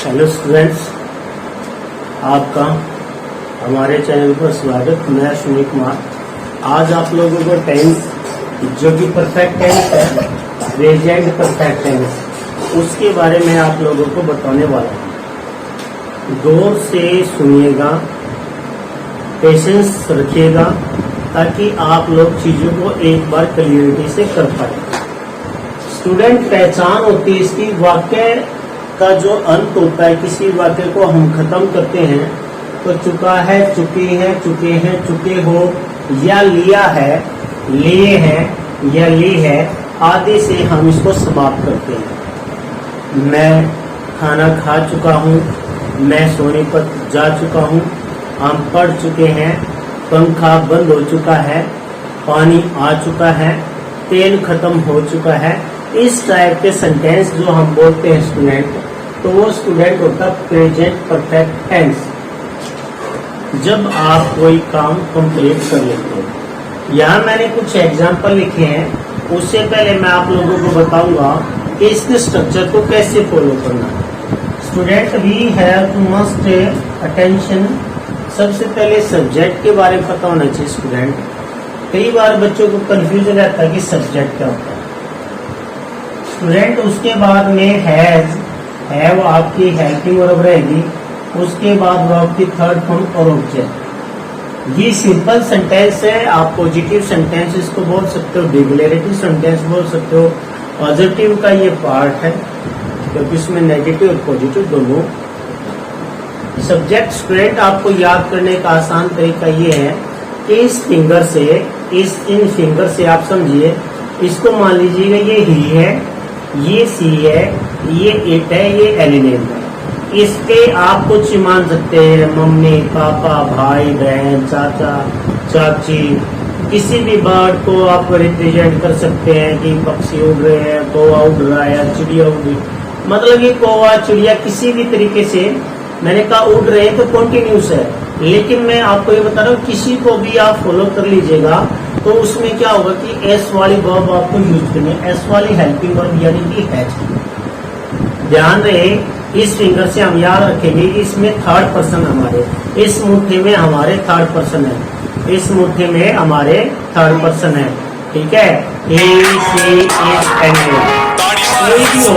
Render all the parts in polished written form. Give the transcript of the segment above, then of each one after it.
Hello students, आपका हमारे channel पर स्वागत। मैं सुनील कुमार। आज आप लोगों को टेंस जो कि परफेक्ट टेंस है, प्रेजेंट परफेक्ट टेंस, उसके बारे में आप लोगों को बताने वाला हूँ। गौर से सुनिएगा, पेशेंस रखिएगा ताकि आप लोग चीज़ों को एक बार क्लियरिटी से कर पाए। स्टूडेंट, पहचान होती है इसकी, वाक्य का जो अंत होता है, किसी वाक्य को हम खत्म करते हैं तो चुका है, चुकी है, चुके हैं, चुके हो, या लिया है, लिए हैं, या ली है आदि से हम इसको समाप्त करते हैं। मैं खाना खा चुका हूँ, मैं सोनीपत जा चुका हूँ, हम पढ़ चुके हैं, पंखा बंद हो चुका है, पानी आ चुका है, तेल खत्म हो चुका है। इस टाइप के सेंटेंस जो हम बोलते हैं स्टूडेंट, तो वो स्टूडेंट होता है प्रेजेंट परफेक्ट टेंस। जब आप कोई काम कंप्लीट कर लेते हो। यहाँ मैंने कुछ एग्जाम्पल लिखे हैं, उससे पहले मैं आप लोगों को बताऊंगा कि इसके स्ट्रक्चर को कैसे फॉलो करना है। Student, we have to must attention. सबसे पहले सब्जेक्ट के बारे में पता होना चाहिए स्टूडेंट। कई बार बच्चों को कंफ्यूजन रहता है कि सब्जेक्ट क्या होता है स्टूडेंट। उसके बाद में हैव आपकी हेल्पिंग वर्ब रहेगी, उसके बाद वर्ब की थर्ड फॉर्म और ऑब्जेक्ट। ये सिंपल सेंटेंस है, आप पॉजिटिव सेंटेंस इसको बोल सकते हो, डिक्लेरेटिव सेंटेंस बोल सकते हो। पॉजिटिव का ये पार्ट है क्योंकि इसमें नेगेटिव और पॉजिटिव दोनों। सब्जेक्ट स्टूडेंट आपको याद करने का आसान तरीका ये है कि इस फिंगर से, इन फिंगर से आप समझिए, इसको मान लीजिएगा ये ही है, ये सी है, ये इट है, ये एलिनेम है। इस पे आप कुछ मान सकते हैं, मम्मी, पापा, भाई, बहन, चाचा, चाची, किसी भी बर्ड को आप रिप्रेजेंट कर सकते हैं कि पक्षी उड़ रहे हैं, कौवा उड़ रहा है, चिड़िया उड़ रही, मतलब ये कौवा चिड़िया किसी भी तरीके से, मैंने कहा उड़ रहे हैं तो कॉन्टिन्यूस है, लेकिन मैं आपको ये बता रहा हूँ किसी को भी आप फॉलो कर लीजिएगा तो उसमें क्या होगा कि एस वाली वर्ब आपको यूज करनी है, एस वाली हेल्पिंग वर्ब यानी कि हैज। ध्यान रहे, इस फिंगर से हम याद रखेंगे कि इसमें थर्ड पर्सन हमारे, इस मुट्ठी में हमारे थर्ड पर्सन है, इस मुट्ठी में हमारे थर्ड पर्सन है, ठीक है। कोई भी हो सकता है, कोई भी।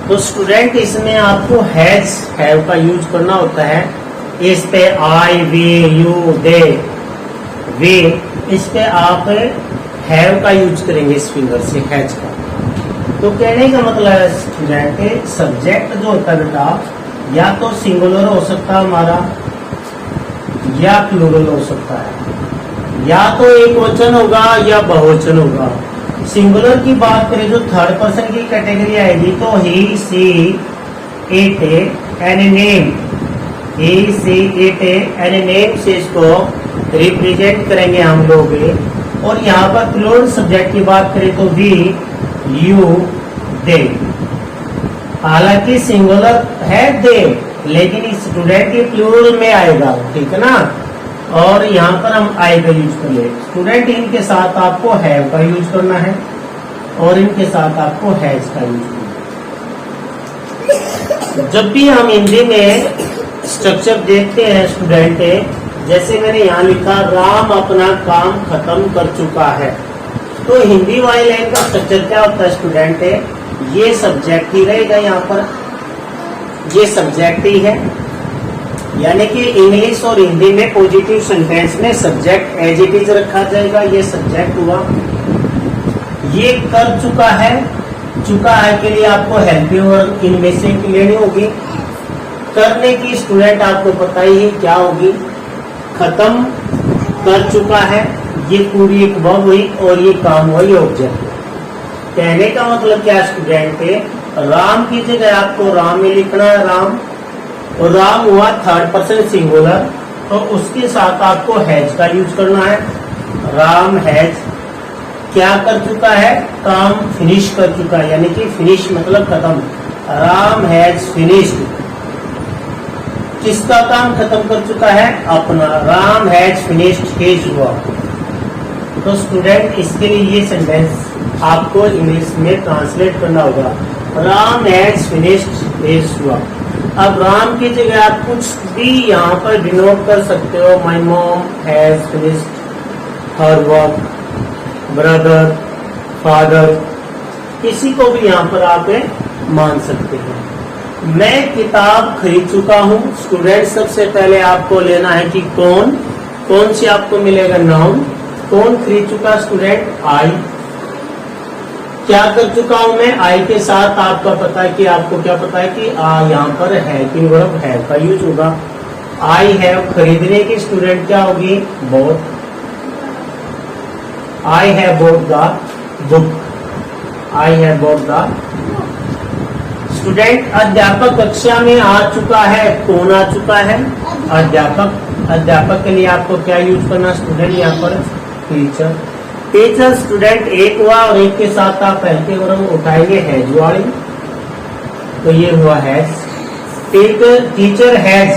तो स्टूडेंट, इसमें आपको हैव का यूज करना होता है। इस पे आई, वी, यू, दे, वे, इस पे आप हैव का यूज करेंगे इस फिंगर से, हैज का। तो कहने का मतलब है स्टूडेंट, सब्जेक्ट जो होता है बेटा, या तो सिंगुलर हो सकता है हमारा, या प्लूरल हो सकता है, या तो एक वचन होगा या बहुवचन होगा। सिंगुलर की बात करें जो थर्ड पर्सन की कैटेगरी आएगी तो he, she, it, any name, he, she, it, any name से इसको रिप्रेजेंट करेंगे हम लोग। और यहाँ पर प्लूरल सब्जेक्ट की बात करें तो वी, यू, दे। हालांकि सिंगुलर है दे, लेकिन स्टूडेंट ये प्लूरल में आएगा, ठीक है ना। और यहाँ पर हम आई का यूज कर ले। स्टूडेंट, इनके साथ आपको हैव का यूज करना है और इनके साथ आपको हैज का यूज करना है। जब भी हम हिंदी में स्ट्रक्चर देखते हैं स्टूडेंट, जैसे मैंने यहाँ लिखा, राम अपना काम खत्म कर चुका है, तो हिंदी वाली लाइन का स्ट्रक्चर क्या होता है स्टूडेंट, ये सब्जेक्ट ही रहेगा, यहाँ पर ये सब्जेक्ट ही है। यानी कि इंग्लिश और हिंदी में पॉजिटिव सेंटेंस में सब्जेक्ट एज इट इज रखा जाएगा, ये सब्जेक्ट हुआ। ये कर चुका है, चुका है के लिए आपको हेल्पिंग वर्ब इनमें से लेनी होगी। करने की स्टूडेंट आपको पता ही है क्या होगी, खत्म कर चुका है, ये पूरी एक वर्ब हुई और ये काम हुआ, ये ऑब्जेक्ट। कहने का मतलब क्या स्टूडेंट, राम की जगह आपको राम में लिखना है, राम, और राम हुआ थर्ड पर्सन सिंगुलर, तो उसके साथ आपको हैज का यूज करना है। राम हैज क्या कर चुका है, काम फिनिश कर चुका है, यानी कि फिनिश मतलब खत्म, राम हैज फिनिश्ड, किसका काम खत्म कर चुका है? अपना। Ram has finished his work. तो स्टूडेंट इसके लिए ये सेंटेंस आपको इंग्लिश में ट्रांसलेट करना होगा, Ram has finished his work. अब राम की जगह आप कुछ भी यहाँ पर डिनोट कर सकते हो, my mom has finished her work, brother, father, किसी को भी यहाँ पर आप मान सकते हैं। मैं किताब खरीद चुका हूँ। स्टूडेंट सबसे पहले आपको लेना है कि कौन सी आपको मिलेगा नाउन। कौन खरीद चुका? Student I. क्या कर चुका हूं मैं? आई के साथ आपका पता है कि आपको क्या पता है कि यहाँ पर है कि वर्ब है का यूज होगा। आई हैव खरीदने की स्टूडेंट क्या होगी? Boat. I have boat the book. I have boat the. Student अध्यापक कक्षा में आ चुका है। कौन आ चुका है? अध्यापक। अध्यापक के लिए आपको क्या यूज करना स्टूडेंट? यहाँ पर टीचर। टीचर स्टूडेंट एक हुआ और एक के साथ आप पहले वर्ब उठाएंगे हैज वाली, तो ये हुआ हैज। टीचर हैज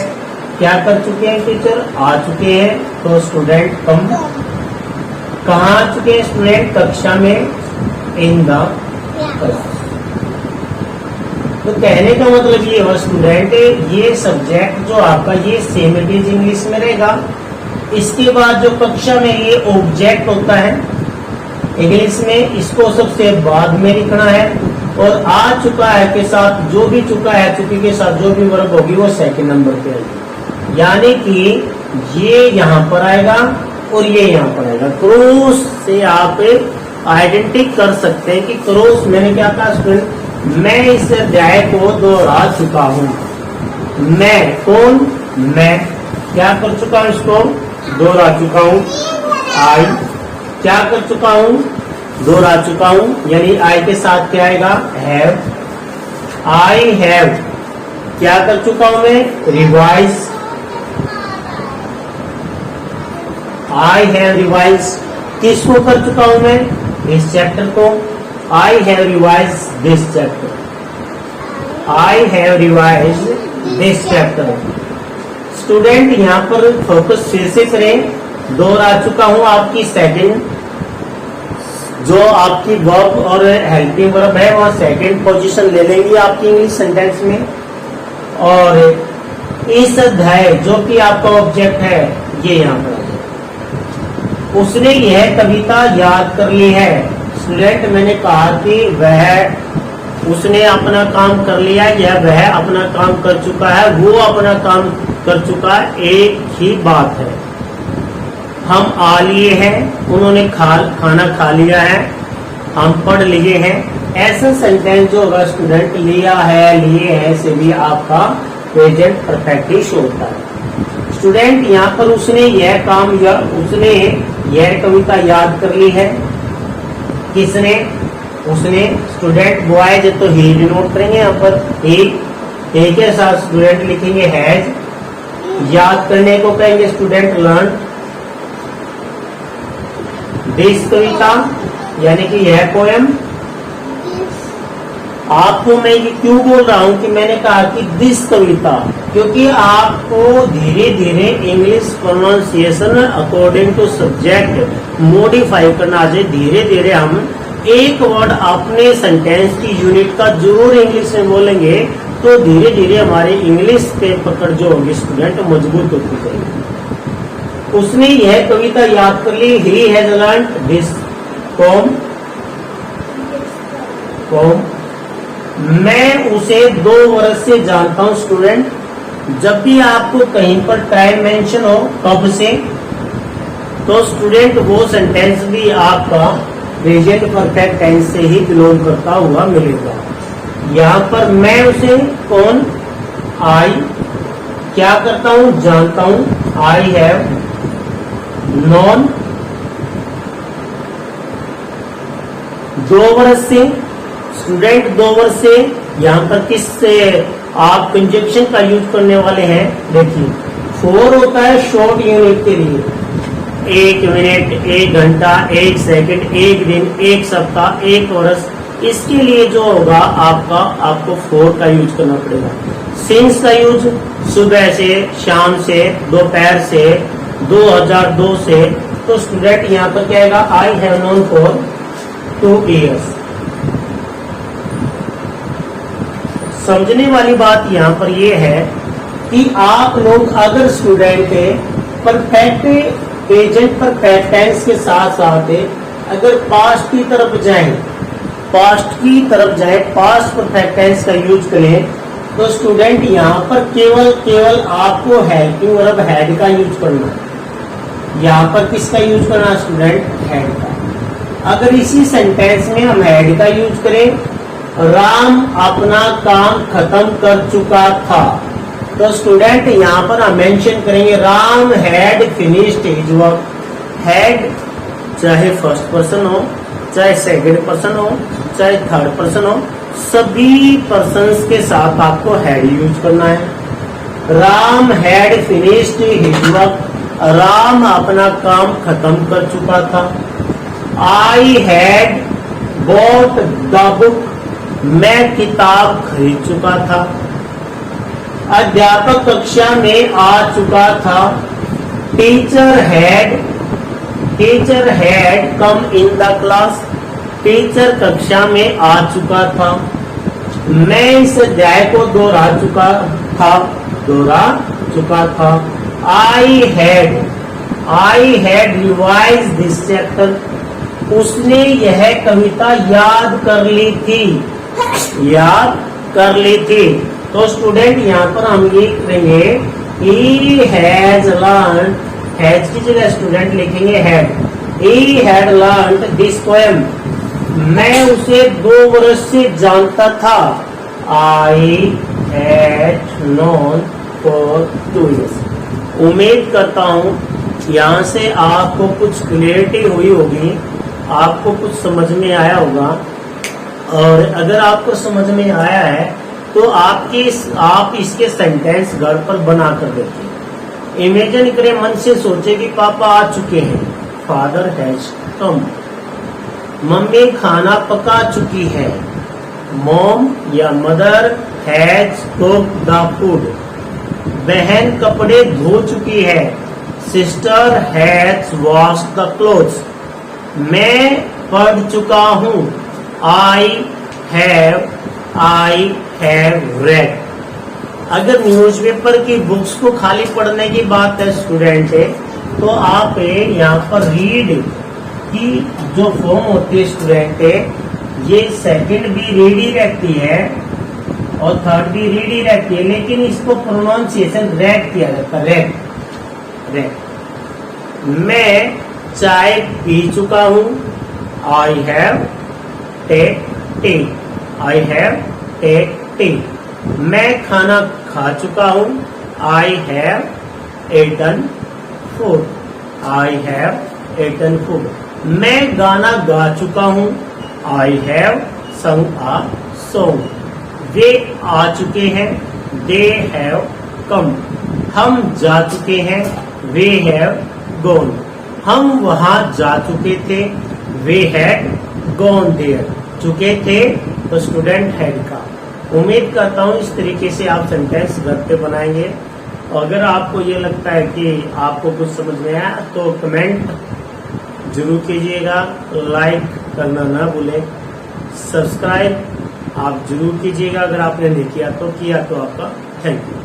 क्या कर चुके हैं? टीचर आ चुके हैं, तो स्टूडेंट कम। कहाँ आ चुके हैं स्टूडेंट? कक्षा में, इन द क्लास। तो कहने का मतलब ये हुआ स्टूडेंट, ये सब्जेक्ट जो आपका ये सेम इट इज इंग्लिश में रहेगा। इसके बाद जो कक्षा में ये ऑब्जेक्ट होता है इंग्लिश में, इसको सबसे बाद में लिखना है। और आ चुका है के साथ जो भी चुका है, चुकी के साथ जो भी वर्ब होगी वो सेकंड नंबर पे आएगी। यानी कि ये यहाँ पर आएगा और ये यहाँ पर आएगा। क्रॉस से आप आइडेंटिटी कर सकते हैं कि क्रॉस, मैंने क्या कहा स्टूडेंट? मैं इस अध्याय को दोहरा चुका हूँ। मैं कौन? मैं क्या कर चुका हूँ? इसको दोहरा चुका हूँ। आई क्या कर चुका हूँ? दोहरा चुका हूँ। यानी आई के साथ क्या आएगा? हैव। आई हैव क्या कर चुका हूँ मैं? रिवाइज। आई हैव रिवाइज किसको कर चुका हूँ मैं? इस चैप्टर को। I have revise this chapter. I have revise this chapter. Student यहाँ पर फोकस फिर से करें। दोहरा चुका हूँ आपकी सेकंड, जो आपकी वर्ब और हेल्पिंग वर्ब है वहाँ सेकंड पोजीशन ले लेंगी आपकी इंग्लिश सेंटेंस में। और इस अध्याय जो कि आपका ऑब्जेक्ट है ये यहाँ पर, उसने यह कविता याद कर ली है। स्टूडेंट मैंने कहा कि उसने अपना काम कर लिया, या वह अपना काम कर चुका है, वो अपना काम कर चुका है, एक ही बात है। हम आ लिए हैं, उन्होंने खाना खा लिया है, हम पढ़ लिए हैं। ऐसा सेंटेंस जो होगा स्टूडेंट लिया है, लिए है से भी आपका प्रेजेंट परफेक्ट ही शो होता है। स्टूडेंट यहाँ पर उसने यह काम या उसने यह कविता याद कर ली है। किसने? उसने। स्टूडेंट बॉय जो तो ही डिनोट करेंगे यहाँ पर, ही के साथ स्टूडेंट लिखेंगे हैज। याद करने को कहेंगे स्टूडेंट लर्न। दिस कविता यानी कि यह पोएम। आपको मैं ये क्यों बोल रहा हूं कि मैंने कहा कि दिस कविता, क्योंकि आपको धीरे धीरे English pronunciation according to subject modify करना चाहिए। धीरे धीरे हम एक वर्ड अपने सेंटेंस की यूनिट का जरूर इंग्लिश में बोलेंगे, तो धीरे धीरे हमारी इंग्लिश पे पकड़ जो होगी स्टूडेंट मजबूत होती जाएगी। उसने यह कविता याद कर ली। He has learned this poem. मैं उसे 2 वर्ष से जानता हूं। स्टूडेंट जब भी आपको कहीं पर टाइम मेंशन हो कब से, तो स्टूडेंट वो सेंटेंस भी आपका प्रेजेंट परफेक्ट टेंस से ही बिलोंग करता हुआ मिलेगा। यहाँ पर मैं उसे कौन? आई क्या करता हूं? जानता हूं। I have non. 2 वर्ष से स्टूडेंट 2 वर्ष से यहाँ पर किस से आप कंजक्शन का यूज करने वाले हैं? देखिए 4 होता है शॉर्ट यूनिट के लिए। 1 मिनट, 1 घंटा, 1 सेकंड, 1 दिन, 1 सप्ताह, 1 वर्ष, इसके लिए जो होगा आपको फोर का यूज करना पड़ेगा। सिंस का यूज सुबह से, शाम से, दोपहर से, 2002 से। तो स्टूडेंट यहाँ पर क्या आएगा, I have known for 2 years। समझने वाली बात यहाँ पर ये है कि आप लोग अगर student perfect present perfect tense के साथ साथ अगर पास्ट की तरफ जाएं, पास्ट परफेक्ट टेंस का यूज करें, तो स्टूडेंट यहाँ पर केवल आपको हेल्पिंग वर्ब हैड का यूज करना है। यहाँ पर किसका यूज करना है स्टूडेंट, हैड का। अगर इसी सेंटेंस में हम हैड का यूज करें, राम अपना काम खत्म कर चुका था, तो स्टूडेंट यहाँ पर हम मेंशन करेंगे Ram had finished his work. Had चाहे फर्स्ट पर्सन हो, चाहे सेकंड पर्सन हो, चाहे थर्ड पर्सन हो, सभी पर्सन्स के साथ आपको हैड यूज करना है। Ram had finished his work, Ram अपना काम खत्म कर चुका था। I had bought the book, मैं किताब खरीद चुका था। अध्यापक कक्षा में आ चुका था। Teacher had come in the class, teacher कक्षा में आ चुका था। मैं इस अध्याय को दोहरा चुका था। I had revise this chapter, उसने यह कविता याद कर ली थी। तो स्टूडेंट यहाँ पर हम ये करेंगे, he has learned, हैज की जगह स्टूडेंट लिखेंगे had. he had learned this poem, मैं उसे 2 वर्ष से जानता था। I had known for 2 years। उम्मीद करता हूँ यहाँ से आपको कुछ क्लियरिटी हुई होगी, आपको कुछ समझ में आया होगा। और अगर आपको समझ में आया है तो आप इसके सेंटेंस घर पर बना कर देखिए। इमेजिन करें, मन से सोचे कि पापा आ चुके हैं, फादर हैज कम। मम्मी खाना पका चुकी है, मॉम या mother has cooked the food. बहन कपड़े धो चुकी है, sister has washed the clothes. मैं पढ़ चुका हूँ, आई हैव रेड। अगर न्यूज़पेपर की बुक्स को खाली पढ़ने की बात है स्टूडेंट है, तो आप यहाँ पर रीड की जो फॉर्म होती है स्टूडेंट है, ये सेकंड भी रीड ही रहती है और थर्ड भी रीड ही रहती है, लेकिन इसको प्रोनाउंसिएशन रेड किया जाता है, रेड। मैं चाय पी चुका हूँ, आई हैव टेक टी। मैं खाना खा चुका हूँ, आई हैव एटन फूड। मैं गाना गा चुका हूँ, आई हैव संग अ सॉन्ग। वे आ चुके हैं, दे हैव कम। हम जा चुके हैं, वे हैव गॉन। हम वहां जा चुके थे, वे हैड गॉन देयर। चुके थे तो स्टूडेंट हैड का। उम्मीद करता हूँ इस तरीके से आप सेंटेंस घर पे बनाएंगे। और अगर आपको ये लगता है कि आपको कुछ समझ में आया तो कमेंट जरूर कीजिएगा, लाइक करना ना भूलें, सब्सक्राइब आप जरूर कीजिएगा। अगर आपने नहीं किया तो आपका थैंक यू।